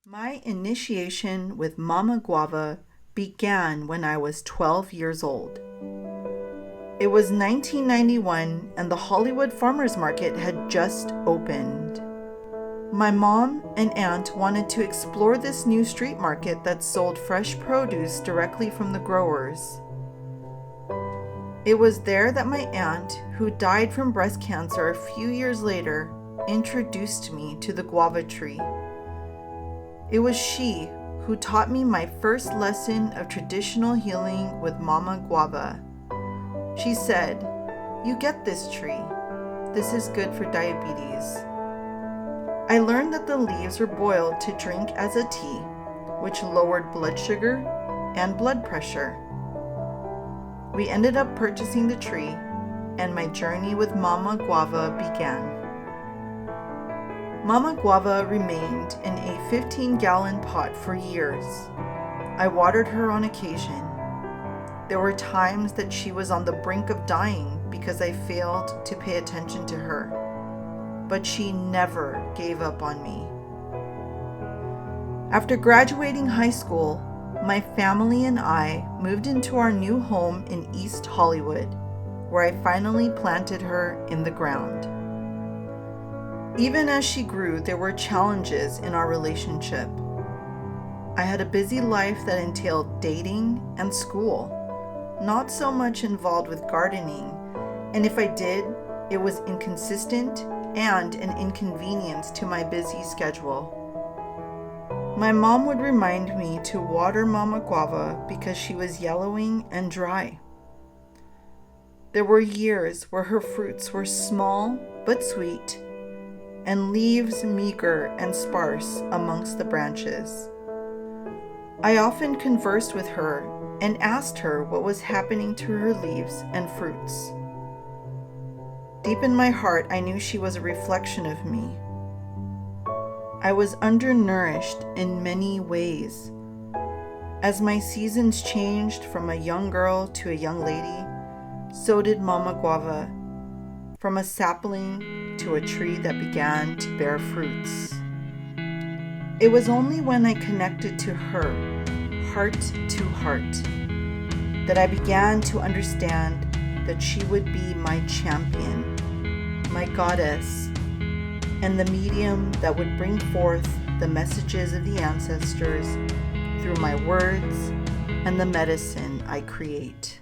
My initiation with Mama Guava began when I was 12 years old. It was 1991 and the Hollywood Farmers Market had just opened. My mom and aunt wanted to explore this new street market that sold fresh produce directly from the growers. It was there that my aunt, who died from breast cancer a few years later, introduced me to the guava tree. It was she who taught me my first lesson of traditional healing with Mama Guava. She said, "You get this tree. This is good for diabetes." I learned that the leaves were boiled to drink as a tea, which lowered blood sugar and blood pressure. We ended up purchasing the tree, and my journey with Mama Guava began. Mama Guava remained in a 15-gallon pot for years. I watered her on occasion. There were times that she was on the brink of dying because I failed to pay attention to her. But she never gave up on me. After graduating high school, my family and I moved into our new home in East Hollywood, where I finally planted her in the ground. Even as she grew, there were challenges in our relationship. I had a busy life that entailed dating and school, not so much involved with gardening, and if I did, it was inconsistent and an inconvenience to my busy schedule. My mom would remind me to water Mama Guava because she was yellowing and dry. There were years where her fruits were small but sweet, and leaves meager and sparse amongst the branches. I often conversed with her and asked her what was happening to her leaves and fruits. Deep in my heart, I knew she was a reflection of me. I was undernourished in many ways. As my seasons changed from a young girl to a young lady, so did Mama Guava, from a sapling to a tree that began to bear fruits. It was only when I connected to her, heart to heart, that I began to understand that she would be my champion, my goddess, and the medium that would bring forth the messages of the ancestors through my words and the medicine I create.